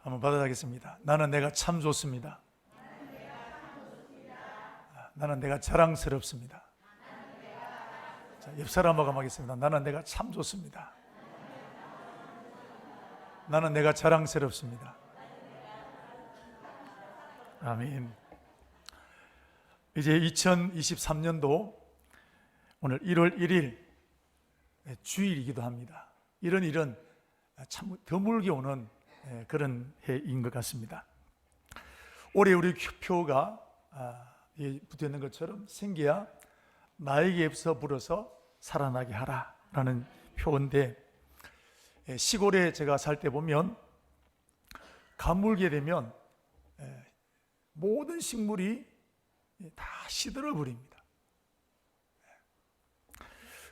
한번 받아가겠습니다. 나는 내가 참 좋습니다. 나는 내가 자랑스럽습니다. 자, 옆 사람하고 하겠습니다. 나는 내가 참 좋습니다. 나는 내가 자랑스럽습니다. 아멘. 이제 2023년도 오늘 1월 1일 주일이기도 합니다. 이런 일은 참 드물게 오는 그런 해인 것 같습니다. 올해 우리 표가 붙어 있는 것처럼 생기야 나에게서 불어서 살아나게 하라 라는 표인데, 시골에 제가 살 때 보면 가물게 되면 모든 식물이 다 시들어 버립니다.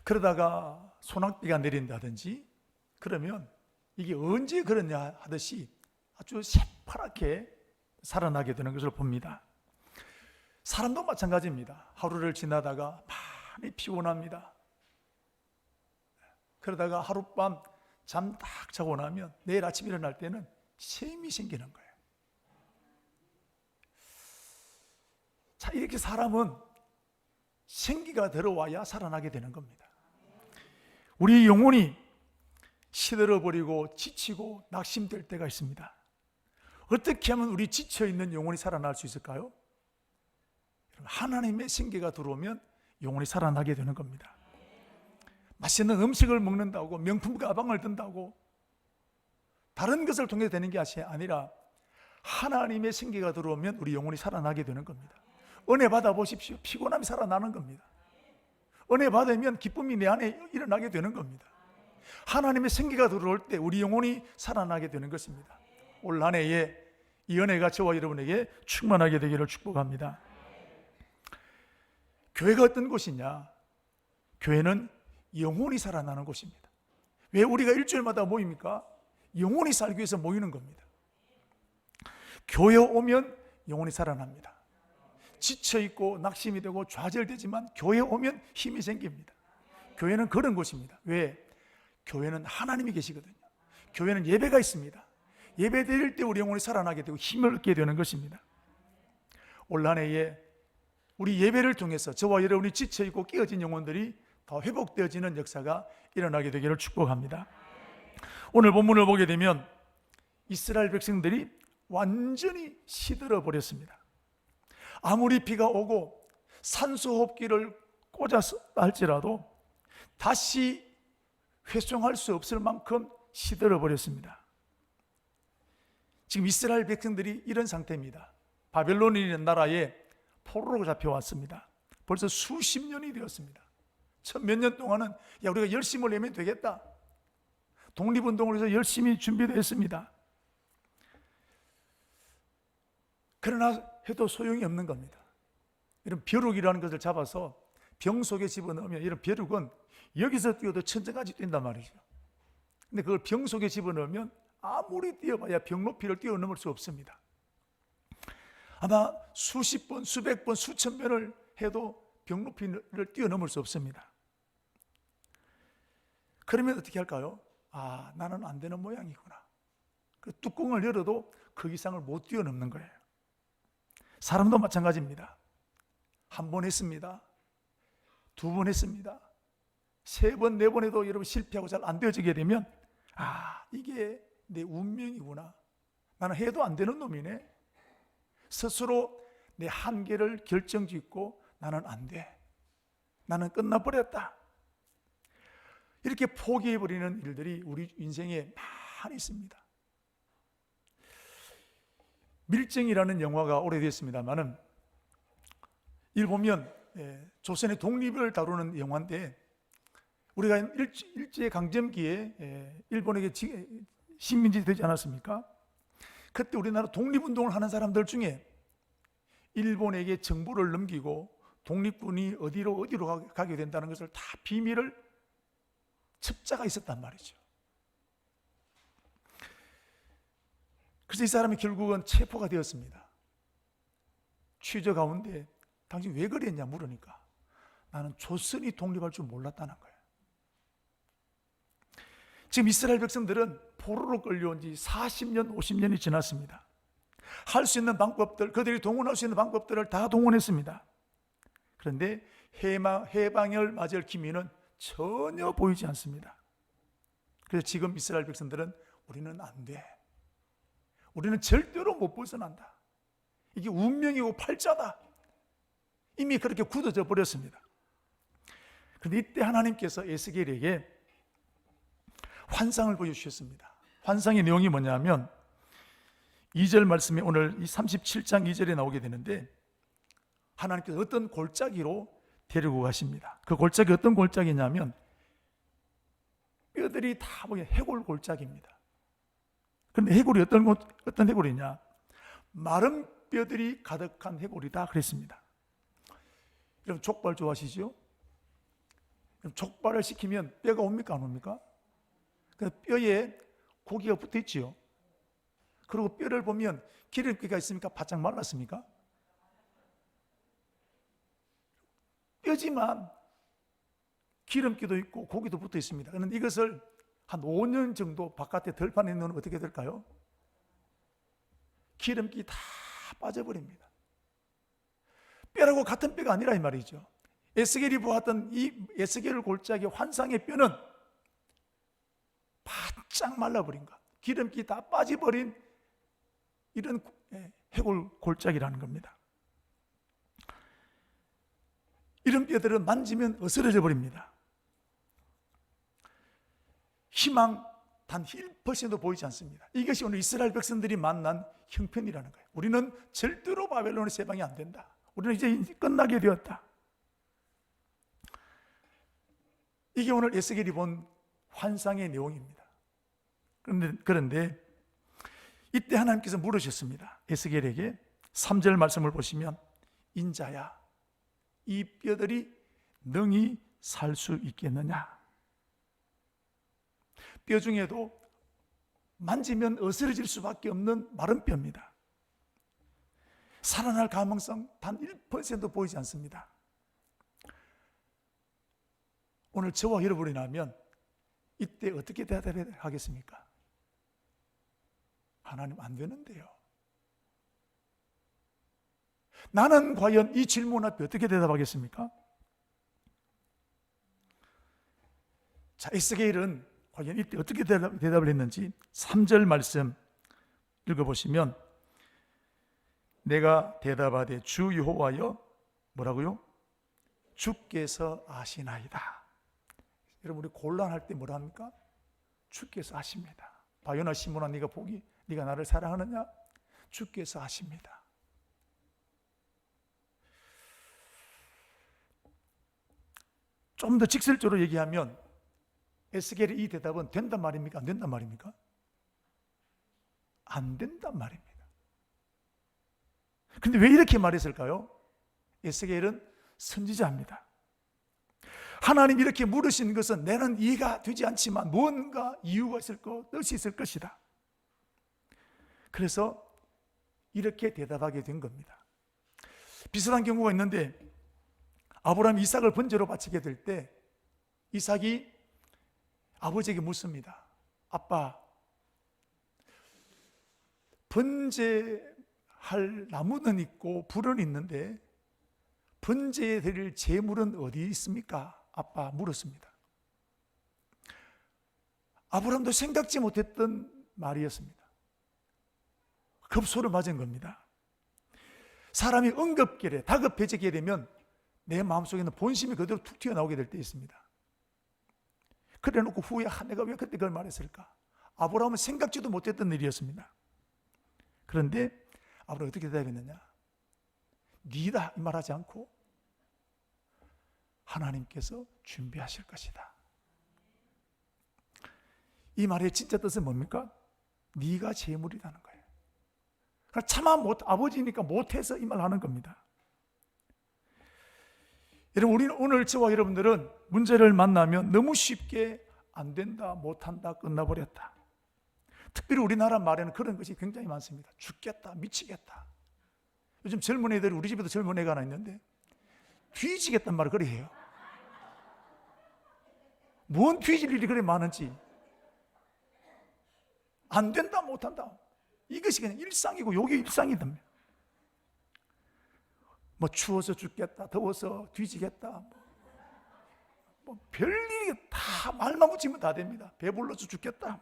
그러다가 소낙비가 내린다든지 그러면 이게 언제 그러냐 하듯이 아주 새파랗게 살아나게 되는 것을 봅니다. 사람도 마찬가지입니다. 하루를 지나다가 많이 피곤합니다. 그러다가 하룻밤 잠 딱 자고 나면 내일 아침 일어날 때는 셈이 생기는 거예요. 자, 이렇게 사람은 생기가 들어와야 살아나게 되는 겁니다. 우리 영혼이 시들어버리고 지치고 낙심될 때가 있습니다. 어떻게 하면 우리 지쳐있는 영혼이 살아날 수 있을까요? 하나님의 생기가 들어오면 영혼이 살아나게 되는 겁니다. 맛있는 음식을 먹는다고, 명품 가방을 든다고 다른 것을 통해 되는 게 아니라 하나님의 생기가 들어오면 우리 영혼이 살아나게 되는 겁니다. 은혜 받아보십시오. 피곤함이 살아나는 겁니다. 은혜 받으면 기쁨이 내 안에 일어나게 되는 겁니다. 하나님의 생기가 들어올 때 우리 영혼이 살아나게 되는 것입니다. 올 한 해에 이 은혜가 저와 여러분에게 충만하게 되기를 축복합니다. 교회가 어떤 곳이냐? 교회는 영혼이 살아나는 곳입니다. 왜 우리가 일주일마다 모입니까? 영혼이 살기 위해서 모이는 겁니다. 교회 오면 영혼이 살아납니다. 지쳐있고 낙심이 되고 좌절되지만 교회에 오면 힘이 생깁니다. 교회는 그런 곳입니다. 왜? 교회는 하나님이 계시거든요. 교회는 예배가 있습니다. 예배 드릴 때 우리 영혼이 살아나게 되고 힘을 얻게 되는 것입니다. 올 한 해에 우리 예배를 통해서 저와 여러분이 지쳐있고 깨어진 영혼들이 더 회복되어지는 역사가 일어나게 되기를 축복합니다. 오늘 본문을 보게 되면 이스라엘 백성들이 완전히 시들어 버렸습니다. 아무리 비가 오고 산소호흡기를 꽂아서 할지라도 다시 회수할 수 없을 만큼 시들어 버렸습니다. 지금 이스라엘 백성들이 이런 상태입니다. 바벨론이라는 나라에 포로로 잡혀왔습니다. 벌써 수십 년이 되었습니다. 첫 몇 년 동안은 우리가 열심을 내면 되겠다, 독립운동을 해서 열심히 준비됐습니다. 그러나 해도 소용이 없는 겁니다. 이런 벼룩이라는 것을 잡아서 병 속에 집어넣으면 이런 벼룩은 여기서 뛰어도 천장까지 뛴단 말이죠. 근데 그걸 병 속에 집어넣으면 아무리 뛰어봐야 병 높이를 뛰어넘을 수 없습니다. 아마 수십 번, 수백 번, 수천 번을 해도 병 높이를 뛰어넘을 수 없습니다. 그러면 어떻게 할까요? 나는 안 되는 모양이구나. 그 뚜껑을 열어도 그 이상을 못 뛰어넘는 거예요. 사람도 마찬가지입니다. 한 번 했습니다. 두 번 했습니다. 세 번, 네 번 해도 여러분 실패하고 잘 안 되어지게 되면 이게 내 운명이구나. 나는 해도 안 되는 놈이네. 스스로 내 한계를 결정짓고 나는 안 돼, 나는 끝나버렸다, 이렇게 포기해버리는 일들이 우리 인생에 많이 있습니다. 밀정이라는 영화가 오래됐습니다만은 이를 보면 조선의 독립을 다루는 영화인데, 우리가 일제강점기에 일본에게 식민지 되지 않았습니까? 그때 우리나라 독립운동을 하는 사람들 중에 일본에게 정보를 넘기고 독립군이 어디로 가게 된다는 것을 다 비밀을 첩자가 있었단 말이죠. 그래서 이 사람이 결국은 체포가 되었습니다. 취조 가운데 당신 왜 그랬냐 물으니까 나는 조선이 독립할 줄 몰랐다는 거예요. 지금 이스라엘 백성들은 포로로 끌려온 지 40년, 50년이 지났습니다. 할 수 있는 방법들, 그들이 동원할 수 있는 방법들을 다 동원했습니다. 그런데 해방을 맞을 기미는 전혀 보이지 않습니다. 그래서 지금 이스라엘 백성들은 우리는 안 돼, 우리는 절대로 못 벗어난다, 이게 운명이고 팔자다, 이미 그렇게 굳어져 버렸습니다. 그런데 이때 하나님께서 에스겔에게 환상을 보여주셨습니다. 환상의 내용이 뭐냐면 2절 말씀이 오늘 이 37장 2절에 나오게 되는데, 하나님께서 어떤 골짜기로 데리고 가십니다. 그 골짜기 어떤 골짜기냐면 뼈들이 다 보여 해골 골짜기입니다. 그런데 해골이 어떤 해골이냐? 마른 뼈들이 가득한 해골이다 그랬습니다. 여러분 족발 좋아하시죠? 족발을 시키면 뼈가 옵니까 안 옵니까? 그 뼈에 고기가 붙어 있지요. 그리고 뼈를 보면 기름기가 있습니까? 바짝 말랐습니까? 뼈지만 기름기도 있고 고기도 붙어 있습니다. 그런데 이것을 한 5년 정도 바깥에 덜판에 넣으면 어떻게 될까요? 기름기 다 빠져버립니다. 뼈라고 같은 뼈가 아니라 이 말이죠. 에스겔이 보았던 이 에스겔 골짜기 환상의 뼈는 바짝 말라버린 것, 기름기 다 빠져버린 이런 해골 골짜기라는 겁니다. 이런 뼈들은 만지면 어스러져 버립니다. 희망 단 1%도 보이지 않습니다. 이것이 오늘 이스라엘 백성들이 만난 형편이라는 거예요. 우리는 절대로 바벨론의 세방이 안 된다, 우리는 이제 끝나게 되었다. 이게 오늘 에스겔이 본 환상의 내용입니다. 그런데 이때 하나님께서 물으셨습니다. 에스겔에게 3절 말씀을 보시면, 인자야, 이 뼈들이 능히 살 수 있겠느냐? 뼈 중에도 만지면 어스러질 수밖에 없는 마른 뼈입니다. 살아날 가능성 단 1%도 보이지 않습니다. 오늘 저와 여러분이라면 이때 어떻게 대답하겠습니까? 하나님 안 되는데요. 나는 과연 이 질문 앞에 어떻게 대답하겠습니까? 자, 에스겔은 과연 이때 어떻게 대답을 했는지 3절 말씀 읽어보시면, 내가 대답하되 주 여호와여, 뭐라고요? 주께서 아시나이다. 여러분 우리 곤란할 때 뭐라 합니까? 주께서 아십니다. 바요나 시몬아, 네가 나를 사랑하느냐? 주께서 아십니다. 좀 더 직설적으로 얘기하면 에스겔의 이 대답은 된단 말입니까? 안 된단 말입니까? 안 된단 말입니다. 근데 왜 이렇게 말했을까요? 에스겔은 선지자입니다. 하나님 이렇게 물으신 것은 내는 이해가 되지 않지만 뭔가 이유가 있을 뜻이 있을 것이다. 그래서 이렇게 대답하게 된 겁니다. 비슷한 경우가 있는데, 아브라함이 이삭을 번제로 바치게 될 때 이삭이 아버지에게 묻습니다. 아빠, 번제할 나무는 있고 불은 있는데 번제에 드릴 제물은 어디 있습니까? 아빠 물었습니다. 아브라함도 생각지 못했던 말이었습니다. 급소를 맞은 겁니다. 사람이 응급결에 다급해지게 되면 내 마음속에 있는 본심이 그대로 툭 튀어나오게 될 때 있습니다. 그래 놓고 후에 내가 왜 그때 그걸 말했을까? 아브라함은 생각지도 못했던 일이었습니다. 그런데 아브라함이 어떻게 대답했느냐? 니다 이 말하지 않고 하나님께서 준비하실 것이다. 이 말의 진짜 뜻은 뭡니까? 네가 제물이라는 거예요. 차마 아버지니까 못해서 이 말 하는 겁니다. 여러분, 우리는 오늘 저와 여러분들은 문제를 만나면 너무 쉽게 안 된다, 못한다, 끝나버렸다. 특별히 우리나라 말에는 그런 것이 굉장히 많습니다. 죽겠다, 미치겠다. 요즘 젊은 애들이, 우리 집에도 젊은 애가 하나 있는데 뒤지겠단 말을 그래 해요. 뭔 뒤질 일이 그래 많은지. 안 된다, 못한다. 이것이 그냥 일상이고 요게 일상이 됩니다. 뭐 추워서 죽겠다, 더워서 뒤지겠다, 뭐 별일이 다 말만 붙이면 다 됩니다. 배불러서 죽겠다.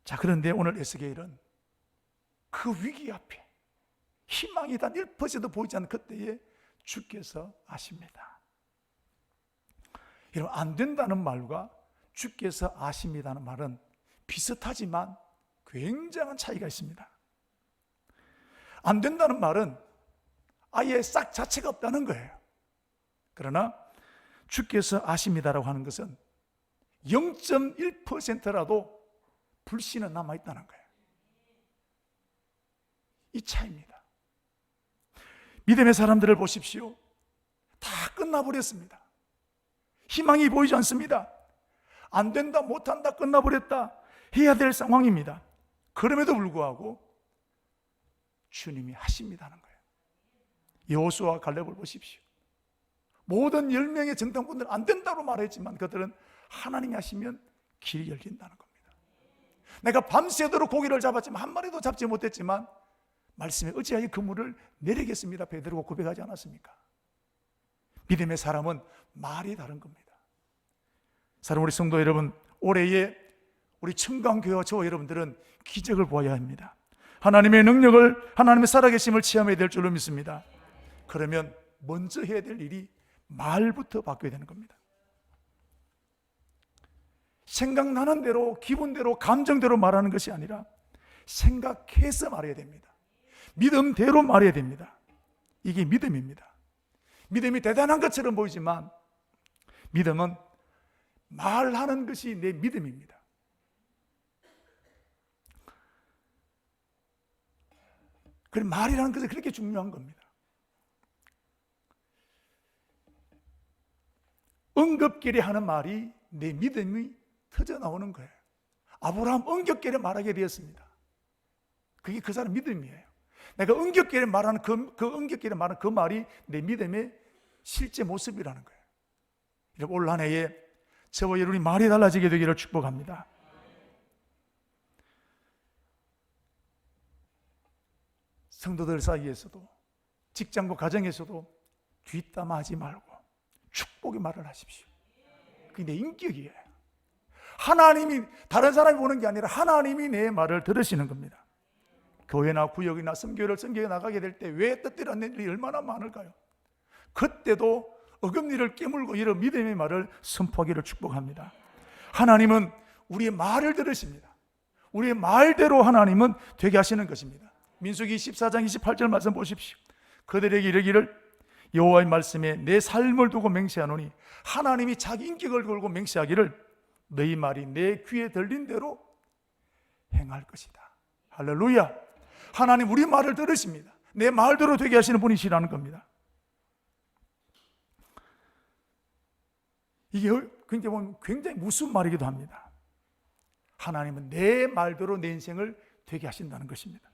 자, 그런데 오늘 에스겔은 그 위기 앞에 희망이 단 1%도 보이지 않는 그때에 주께서 아십니다. 여러분, 안 된다는 말과 주께서 아십니다는 말은 비슷하지만 굉장한 차이가 있습니다. 안 된다는 말은 아예 싹 자체가 없다는 거예요. 그러나 주께서 아십니다라고 하는 것은 0.1%라도 불신은 남아있다는 거예요. 이 차이입니다. 믿음의 사람들을 보십시오. 다 끝나버렸습니다. 희망이 보이지 않습니다. 안 된다, 못한다, 끝나버렸다, 해야 될 상황입니다. 그럼에도 불구하고 주님이 하십니다는 거예요. 여호수아와 갈렙을 보십시오. 모든 10명의 정탐꾼들은 안 된다고 말했지만 그들은 하나님이 하시면 길이 열린다는 겁니다. 내가 밤새도록 고기를 잡았지만 한 마리도 잡지 못했지만 말씀에 의지하여 그물을 내리겠습니다, 베드로가 고백하지 않았습니까? 믿음의 사람은 말이 다른 겁니다. 사랑 우리 성도 여러분, 올해에 우리 청강교회와 저와 여러분들은 기적을 보아야 합니다. 하나님의 능력을, 하나님의 살아계심을 체험해야 될 줄로 믿습니다. 그러면 먼저 해야 될 일이 말부터 바뀌어야 되는 겁니다. 생각나는 대로, 기분대로, 감정대로 말하는 것이 아니라 생각해서 말해야 됩니다. 믿음대로 말해야 됩니다. 이게 믿음입니다. 믿음이 대단한 것처럼 보이지만 믿음은 말하는 것이 내 믿음입니다. 그럼 말이라는 것은 그렇게 중요한 겁니다. 응급결에 하는 말이 내 믿음이 터져 나오는 거예요. 아브라함 응급결에 말하게 되었습니다. 그게 그 사람 믿음이에요. 내가 응급결에 말하는 그 응급결에 말하는 그 말이 내 믿음의 실제 모습이라는 거예요. 이렇게 올 한 해에 저와 여러분이 말이 달라지게 되기를 축복합니다. 성도들 사이에서도, 직장과 가정에서도 뒷담화하지 말고 축복의 말을 하십시오. 그게 내 인격이에요. 하나님이, 다른 사람이 보는 게 아니라 하나님이 내 말을 들으시는 겁니다. 교회나 구역이나 선교회를 선교에 나가게 될 때 왜 뜻대로 안 되는 일이 얼마나 많을까요? 그때도 어금니를 깨물고 이런 믿음의 말을 선포하기를 축복합니다. 하나님은 우리의 말을 들으십니다. 우리의 말대로 하나님은 되게 하시는 것입니다. 민수기 14장 28절 말씀 보십시오. 그들에게 이르기를 여호와의 말씀에 내 삶을 두고 맹세하노니, 하나님이 자기 인격을 걸고 맹세하기를 너희 말이 내 귀에 들린 대로 행할 것이다. 할렐루야. 하나님 우리 말을 들으십니다. 내 말대로 되게 하시는 분이시라는 겁니다. 이게 굉장히 무슨 말이기도 합니다. 하나님은 내 말대로 내 인생을 되게 하신다는 것입니다.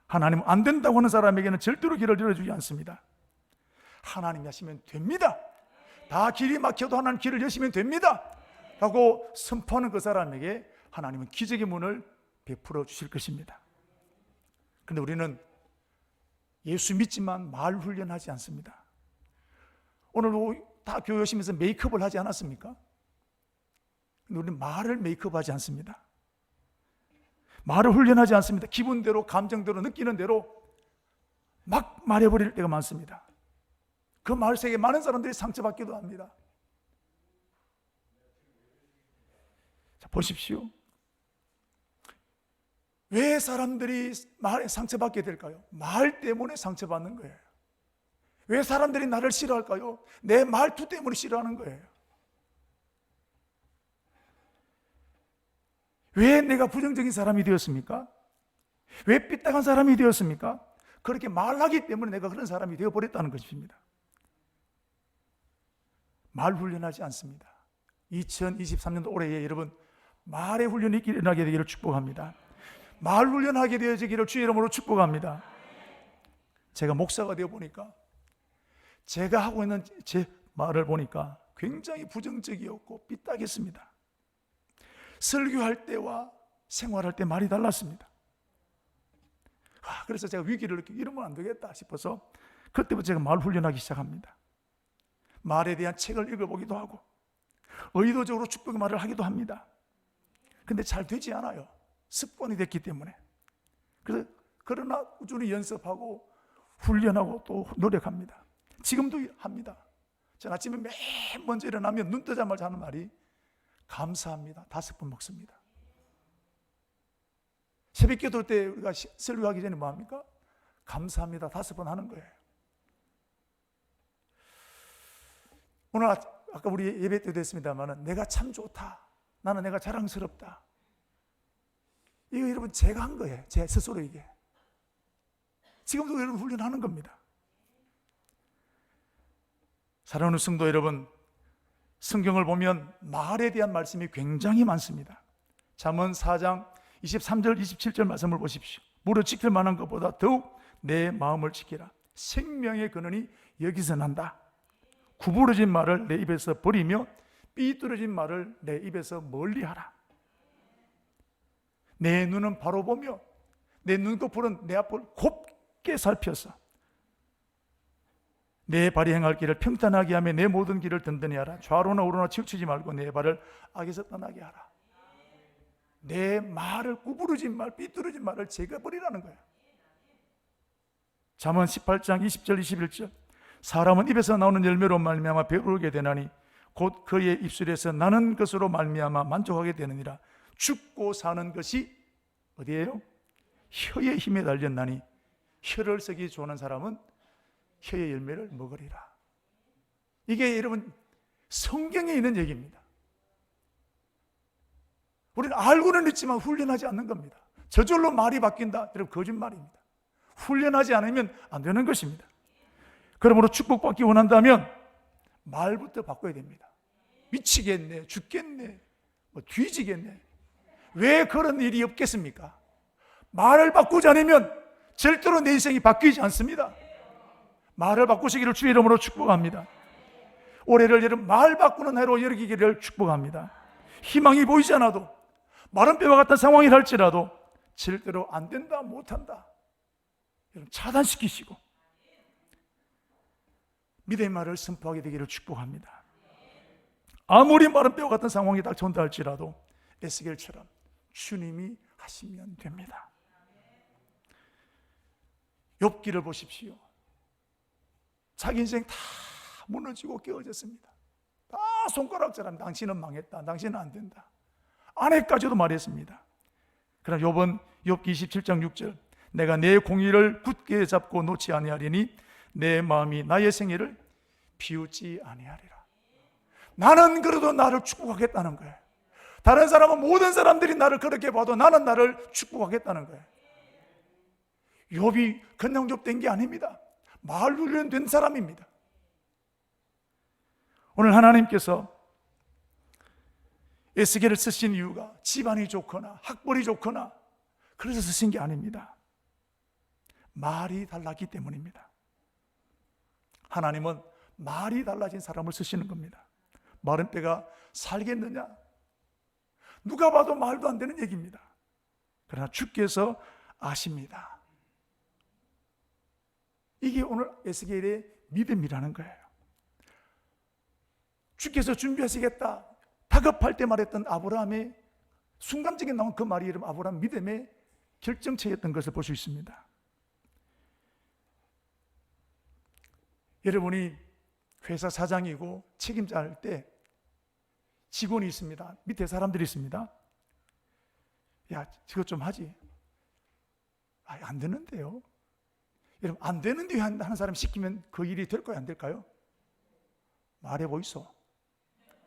하나님은 안 된다고 하는 사람에게는 절대로 길을 열어주지 않습니다. 하나님이 하시면 됩니다. 다 길이 막혀도 하나님 길을 여시면 됩니다 라고 선포하는 그 사람에게 하나님은 기적의 문을 베풀어 주실 것입니다. 그런데 우리는 예수 믿지만 말 훈련하지 않습니다. 오늘 다 교회 오시면서 메이크업을 하지 않았습니까? 근데 우리는 말을 메이크업하지 않습니다. 말을 훈련하지 않습니다. 기분대로, 감정대로, 느끼는 대로 막 말해버릴 때가 많습니다. 그 말색에 많은 사람들이 상처받기도 합니다. 자, 보십시오. 왜 사람들이 말에 상처받게 될까요? 말 때문에 상처받는 거예요. 왜 사람들이 나를 싫어할까요? 내 말투 때문에 싫어하는 거예요. 왜 내가 부정적인 사람이 되었습니까? 왜 삐딱한 사람이 되었습니까? 그렇게 말하기 때문에 내가 그런 사람이 되어버렸다는 것입니다. 말 훈련하지 않습니다. 2023년도 올해에 여러분 말의 훈련이 일어나게 되기를 축복합니다. 말 훈련하게 되어지기를 주의 이름으로 축복합니다. 제가 목사가 되어 보니까 제가 하고 있는 제 말을 보니까 굉장히 부정적이었고 삐딱했습니다. 설교할 때와 생활할 때 말이 달랐습니다. 그래서 제가 위기를 느끼고 이러면 안 되겠다 싶어서 그때부터 제가 말 훈련하기 시작합니다. 말에 대한 책을 읽어보기도 하고 의도적으로 축복의 말을 하기도 합니다. 근데 잘 되지 않아요. 습관이 됐기 때문에. 그래서 그러나 꾸준히 연습하고 훈련하고 또 노력합니다. 지금도 합니다. 제가 아침에 맨 먼저 일어나면 눈 뜨자마자 하는 말이 감사합니다. 5번 먹습니다. 새벽 기도 때 우리가 설교하기 전에 뭐 합니까? 감사합니다. 5번 하는 거예요. 오늘 아까 우리 예배 때도 했습니다만 내가 참 좋다. 나는 내가 자랑스럽다. 이거 여러분 제가 한 거예요. 제 스스로에게. 지금도 여러분 훈련하는 겁니다. 사랑하는 성도 여러분, 성경을 보면 말에 대한 말씀이 굉장히 많습니다. 잠언 4장 23절 27절 말씀을 보십시오. 무릇 지킬 만한 것보다 더욱 내 마음을 지키라. 생명의 근원이 여기서 난다. 구부러진 말을 내 입에서 버리며 삐뚤어진 말을 내 입에서 멀리하라. 내 눈은 바로 보며 내 눈꺼풀은 내 앞을 곱게 살펴서 내 발이 행할 길을 평탄하게 하며 내 모든 길을 든든히 하라. 좌로나 우로나 치우치지 말고 내 발을 악에서 떠나게 하라. 내 말을 구부러진 말, 삐뚤어진 말을 제거버리라는 거예요. 잠언 18장 20절 21절 사람은 입에서 나오는 열매로 말미암아 배부르게 되나니 곧 그의 입술에서 나는 것으로 말미암아 만족하게 되느니라. 죽고 사는 것이 어디예요? 혀의 힘에 달렸나니 혀를 쓰기 좋아하는 사람은 혀의 열매를 먹으리라. 이게 여러분 성경에 있는 얘기입니다. 우리는 알고는 있지만 훈련하지 않는 겁니다. 저절로 말이 바뀐다. 여러분 거짓말입니다. 훈련하지 않으면 안 되는 것입니다. 그러므로 축복받기 원한다면 말부터 바꿔야 됩니다. 미치겠네, 죽겠네, 뒤지겠네. 왜 그런 일이 없겠습니까? 말을 바꾸지 않으면 절대로 내 인생이 바뀌지 않습니다. 말을 바꾸시기를 주의 이름으로 축복합니다. 올해를 여러분 말 바꾸는 해로 여기기를 축복합니다. 희망이 보이지 않아도 마른 뼈와 같은 상황이 할지라도 절대로 안 된다, 못한다 여러분 차단시키시고 믿음의 말을 선포하게 되기를 축복합니다. 아무리 마른 뼈와 같은 상황이 닥쳐온다 할지라도 에스겔처럼 주님이 하시면 됩니다. 욥기를 보십시오. 자기 인생 다 무너지고 깨어졌습니다. 다 손가락질하면 당신은 망했다, 당신은 안 된다. 아내까지도 말했습니다. 그러나 욥은 욥기 27장 6절 내가 내 공의를 굳게 잡고 놓지 아니하리니 내 마음이 나의 생애를 비웃지 아니하리라. 나는 그래도 나를 축복하겠다는 거예요. 다른 사람은 모든 사람들이 나를 그렇게 봐도 나는 나를 축복하겠다는 거예요. 욥이 그냥 욥된 게 아닙니다. 말 훈련된 사람입니다. 오늘 하나님께서 에스겔을 쓰신 이유가 집안이 좋거나 학벌이 좋거나 그래서 쓰신 게 아닙니다. 말이 달랐기 때문입니다. 하나님은 말이 달라진 사람을 쓰시는 겁니다. 마른 뼈가 살겠느냐? 누가 봐도 말도 안 되는 얘기입니다. 그러나 주께서 아십니다. 이게 오늘 에스겔의 믿음이라는 거예요. 주께서 준비하시겠다 다급할 때 말했던 아브라함의 순간적인 나온 그 말이 여러분 아브라함 믿음의 결정체였던 것을 볼 수 있습니다. 여러분이 회사 사장이고 책임자 할 때 직원이 있습니다. 밑에 사람들이 있습니다. 야, 저것 좀 하지. 안 되는데요. 여러분, 안 되는데 하는 사람 시키면 그 일이 될까요? 안 될까요? 말해 보이소.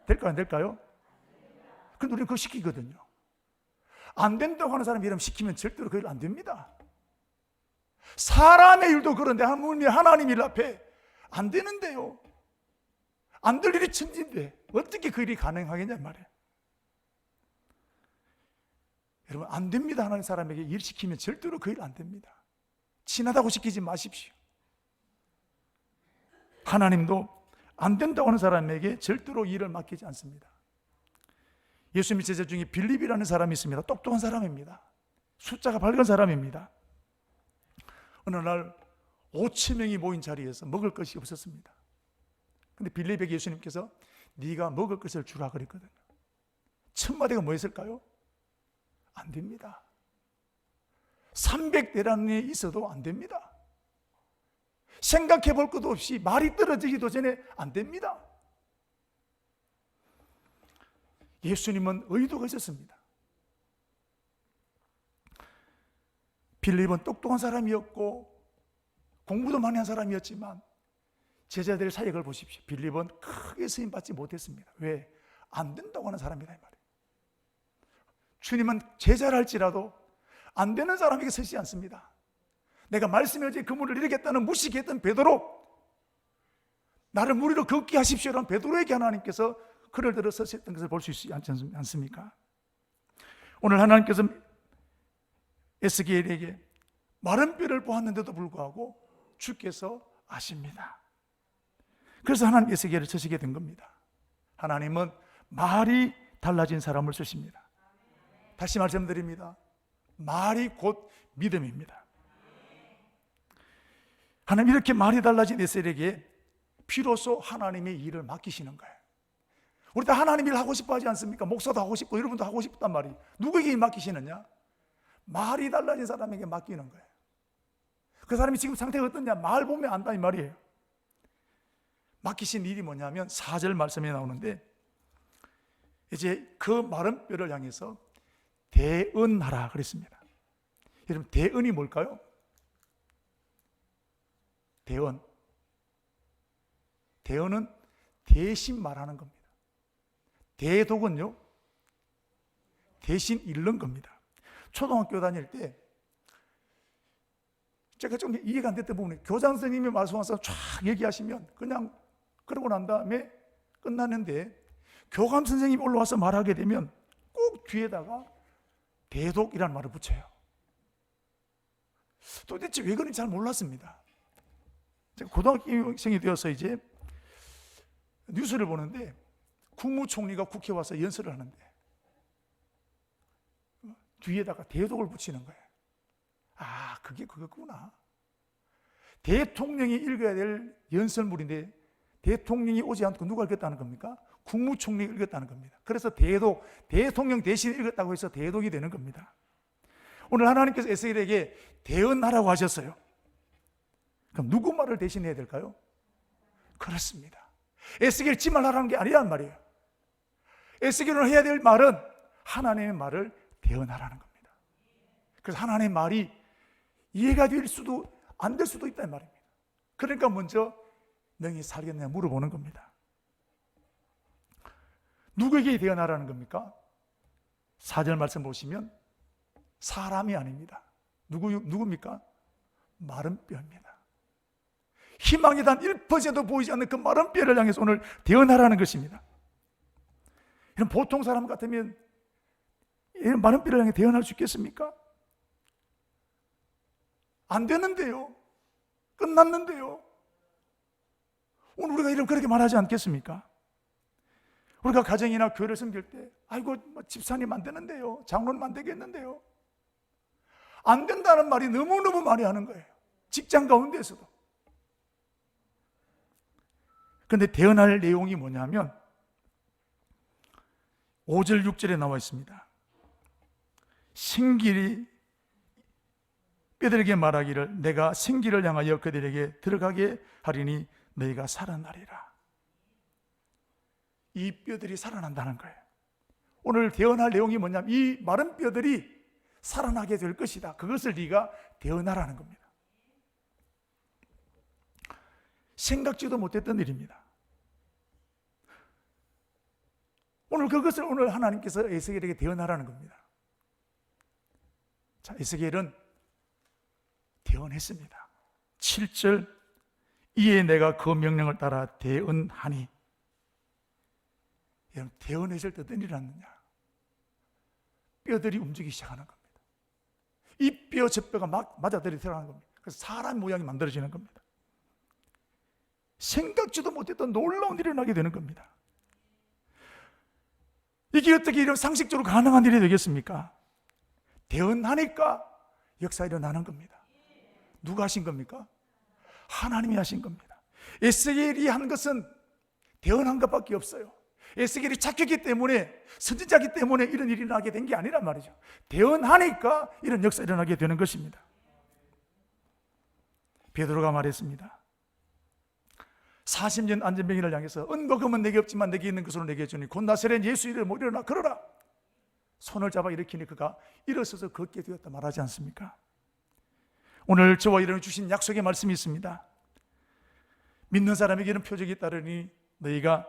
될까요? 안 될까요? 근데 우리는 그거 시키거든요. 안 된다고 하는 사람이 이러면 시키면 절대로 그 일 안 됩니다. 사람의 일도 그런데 하나님 일 앞에 안 되는데요. 안 될 일이 천지인데 어떻게 그 일이 가능하겠냐 말이에요. 여러분 안 됩니다 하는 사람에게 일 시키면 절대로 그 일 안 됩니다. 친하다고 시키지 마십시오. 하나님도 안 된다고 하는 사람에게 절대로 일을 맡기지 않습니다. 예수님의 제자 중에 빌립이라는 사람이 있습니다. 똑똑한 사람입니다. 숫자가 밝은 사람입니다. 어느 날 5,000명이 모인 자리에서 먹을 것이 없었습니다. 근데 빌립에게 예수님께서 네가 먹을 것을 주라 그랬거든요. 1,000마디가 뭐 했을까요? 안 됩니다. 300대란에 있어도 안 됩니다. 생각해 볼 것도 없이 말이 떨어지기도 전에 안 됩니다. 예수님은 의도가 있었습니다. 빌립은 똑똑한 사람이었고 공부도 많이 한 사람이었지만 제자들의 사역을 보십시오. 빌립은 크게 쓰임받지 못했습니다. 왜? 안 된다고 하는 사람이다 이 말이에요. 주님은 제자를 할지라도 안 되는 사람에게 서지 않습니다. 내가 말씀을 그물을 이루겠다는 무식했던 베드로, 나를 무리로 걷게 하십시오라는 베드로에게 하나님께서 그를 들어 서셨던 것을 볼 수 있지 않습니까? 오늘 하나님께서 에스겔에게 마른 뼈를 보았는데도 불구하고 주께서 아십니다. 그래서 하나님 에스겔을 쓰시게 된 겁니다. 하나님은 말이 달라진 사람을 쓰십니다. 다시 말씀드립니다. 말이 곧 믿음입니다. 하나님 이렇게 말이 달라진 에스겔에게 비로소 하나님의 일을 맡기시는 거예요. 우리 다 하나님 일 하고 싶어 하지 않습니까? 목사도 하고 싶고 여러분도 하고 싶단 말이에요. 누구에게 맡기시느냐? 말이 달라진 사람에게 맡기는 거예요. 그 사람이 지금 상태가 어떠냐? 말 보면 안다 이 말이에요. 맡기신 일이 뭐냐면 4절 말씀에 나오는데 이제 그 마른 뼈를 향해서 대언하라 그랬습니다. 여러분 대언이 뭘까요? 대언. 대언은 대신 말하는 겁니다. 대독은요 대신 읽는 겁니다. 초등학교 다닐 때 제가 좀 이해가 안 됐던 부분이 교장 선생님이 말씀하셔서 쫙 얘기하시면 그냥 그러고 난 다음에 끝나는데 교감 선생님이 올라와서 말하게 되면 꼭 뒤에다가 대독이라는 말을 붙여요. 도대체 왜 그런지 잘 몰랐습니다. 제가 고등학생이 되어서 이제 뉴스를 보는데 국무총리가 국회에 와서 연설을 하는데 뒤에다가 대독을 붙이는 거예요. 아, 그게 그거구나. 대통령이 읽어야 될 연설물인데 대통령이 오지 않고 누가 읽었다는 겁니까? 국무총리가 읽었다는 겁니다. 그래서 대독, 대통령 대신 읽었다고 해서 대독이 되는 겁니다. 오늘 하나님께서 에스겔에게 대언하라고 하셨어요. 그럼 누구 말을 대신해야 될까요? 그렇습니다. 에스겔 지 말하라는 게 아니란 말이에요. 에스겔은 해야 될 말은 하나님의 말을 대언하라는 겁니다. 그래서 하나님의 말이 이해가 될 수도 안 될 수도 있다는 말입니다. 그러니까 먼저 너희 살겠느냐 물어보는 겁니다. 누구에게 대언하라는 겁니까? 4절 말씀 보시면 사람이 아닙니다. 누굽니까? 마른 뼈입니다. 희망이 단 1%도 보이지 않는 그 마른 뼈를 향해서 오늘 대언하라는 것입니다. 이런 보통 사람 같으면 이런 마른 뼈를 향해 대언할 수 있겠습니까? 안 되는데요. 끝났는데요. 오늘 우리가 이런 그렇게 말하지 않겠습니까? 우리가 가정이나 교회를 섬길 때 아이고 집사님 안 되는데요. 장로님 안 되겠는데요. 안 된다는 말이 너무너무 많이 하는 거예요. 직장 가운데에서도. 그런데 대언할 내용이 뭐냐면 5절 6절에 나와 있습니다. 생길이 뼈들에게 말하기를 내가 생기를 향하여 그들에게 들어가게 하리니 너희가 살아나리라. 이 뼈들이 살아난다는 거예요. 오늘 대언할 내용이 뭐냐면 이 마른 뼈들이 살아나게 될 것이다. 그것을 네가 대언하라는 겁니다. 생각지도 못했던 일입니다. 오늘 그것을 오늘 하나님께서 에스겔에게 대언하라는 겁니다. 자, 에스겔은 대언했습니다. 7절 이에 내가 그 명령을 따라 대언하니. 여러분 대언했을 때 어떤 일이 났느냐? 뼈들이 움직이기 시작하는 겁니다. 이 뼈 저 뼈가 막 맞아들이 들어가는 겁니다. 그래서 사람 모양이 만들어지는 겁니다. 생각지도 못했던 놀라운 일이 일어나게 되는 겁니다. 이게 어떻게 이런 상식적으로 가능한 일이 되겠습니까? 대언하니까 역사 일어나는 겁니다. 누가 하신 겁니까? 하나님이 하신 겁니다. 에스겔이 한 것은 대언한 것밖에 없어요. 에스겔이 착했기 때문에, 선지자기 때문에 이런 일이 일어나게 된 게 아니란 말이죠. 대언하니까 이런 역사 일어나게 되는 것입니다. 베드로가 말했습니다. 40년 안전병이를 향해서 은과 금은 내게 없지만 내게 있는 것으로 내게 주니 곧 나사렛 예수 이름으로 일어나 걸어라. 손을 잡아 일으키니 그가 일어서서 걷게 되었다 말하지 않습니까? 오늘 저와 여러분이 주신 약속의 말씀이 있습니다. 믿는 사람에게는 표적이 따르니 너희가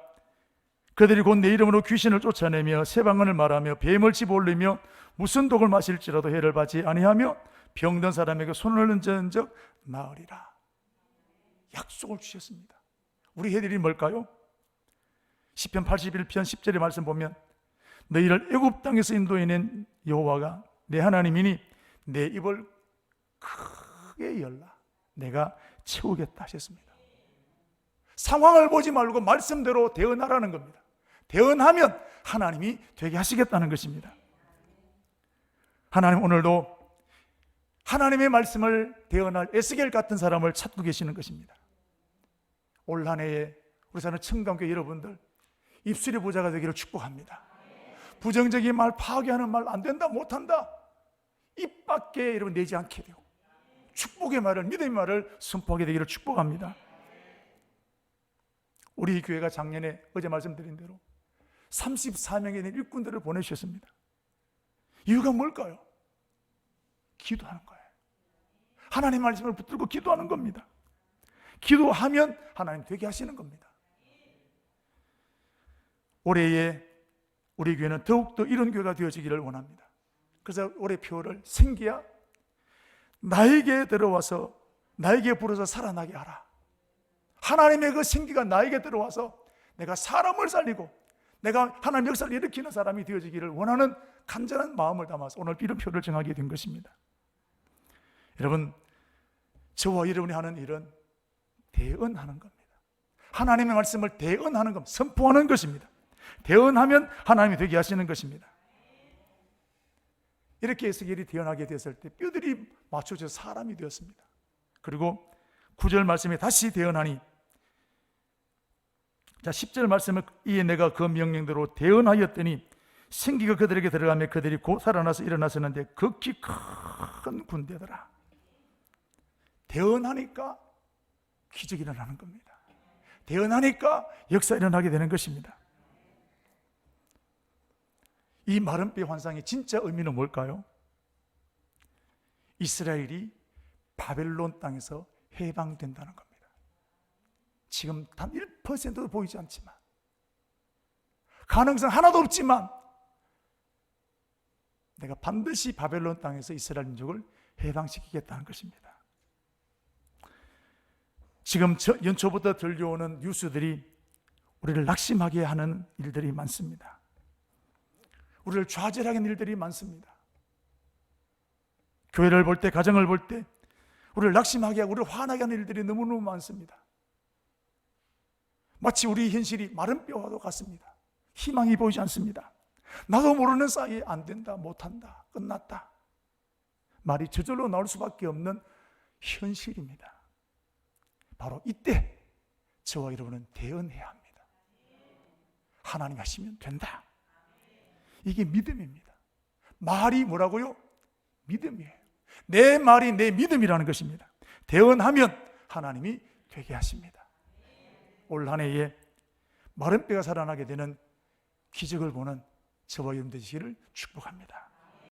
그들이 곧 내 이름으로 귀신을 쫓아내며 새 방언을 말하며 뱀을 집어올리며 무슨 독을 마실지라도 해를 받지 아니하며 병든 사람에게 손을 얹은 적 나으리라. 약속을 주셨습니다. 우리 해드린 뭘까요? 시편 81편 10절의 말씀 보면 너희를 애굽 땅에서 인도해낸 여호와가 내 하나님이니 내 입을 크게 열라 내가 채우겠다 하셨습니다. 상황을 보지 말고 말씀대로 대언하라는 겁니다. 대언하면 하나님이 되게 하시겠다는 것입니다. 하나님 오늘도 하나님의 말씀을 대언할 에스겔 같은 사람을 찾고 계시는 것입니다. 올 한 해에 우리 사는 청강교회 여러분들 입술의 부자가 되기를 축복합니다. 부정적인 말, 파괴하는 말 안 된다, 못한다 입 밖에 여러분 내지 않게 되고 축복의 말을, 믿음의 말을 선포하게 되기를 축복합니다. 우리 교회가 작년에 어제 말씀드린 대로 34명의 일꾼들을 보내주셨습니다. 이유가 뭘까요? 기도하는 거예요. 하나님의 말씀을 붙들고 기도하는 겁니다. 기도하면 하나님 되게 하시는 겁니다. 올해에 우리 교회는 더욱더 이런 교회가 되어지기를 원합니다. 그래서 올해 표를 생기야 나에게 들어와서 나에게 불어서 살아나게 하라. 하나님의 그 생기가 나에게 들어와서 내가 사람을 살리고 내가 하나님의 역사를 일으키는 사람이 되어지기를 원하는 간절한 마음을 담아서 오늘 이런 표를 정하게 된 것입니다. 여러분, 저와 여러분이 하는 일은 대언하는 겁니다. 하나님의 말씀을 대언하는 겁니다. 선포하는 것입니다. 대언하면 하나님이 되게 하시는 것입니다. 이렇게 에스겔이 대언하게 됐을 때 뼈들이 맞춰져 사람이 되었습니다. 그리고 9절 말씀에 다시 대언하니, 자 10절 말씀을 이에 내가 그 명령대로 대언하였더니 생기가 그들에게 들어가며 그들이 곧 살아나서 일어났었는데 극히 큰 군대더라. 대언하니까 기적이 일어나는 겁니다. 대언하니까 역사 일어나게 되는 것입니다. 이 마른 뼈 환상의 진짜 의미는 뭘까요? 이스라엘이 바벨론 땅에서 해방된다는 겁니다. 지금 단 1%도 보이지 않지만, 가능성 하나도 없지만 내가 반드시 바벨론 땅에서 이스라엘 민족을 해방시키겠다는 것입니다. 지금 연초부터 들려오는 뉴스들이 우리를 낙심하게 하는 일들이 많습니다. 우리를 좌절하게 하는 일들이 많습니다. 교회를 볼 때, 가정을 볼 때 우리를 낙심하게 하고 우리를 화나게 하는 일들이 너무너무 많습니다. 마치 우리 현실이 마른 뼈와도 같습니다. 희망이 보이지 않습니다. 나도 모르는 사이에 안 된다, 못한다, 끝났다, 말이 저절로 나올 수밖에 없는 현실입니다. 바로 이때 저와 여러분은 대언해야 합니다. 하나님 하시면 된다. 이게 믿음입니다. 말이 뭐라고요? 믿음이에요. 내 말이 내 믿음이라는 것입니다. 대언하면 하나님이 되게 하십니다. 올 한 해에 마른 뼈가 살아나게 되는 기적을 보는 저와 여러분 되시기를 축복합니다.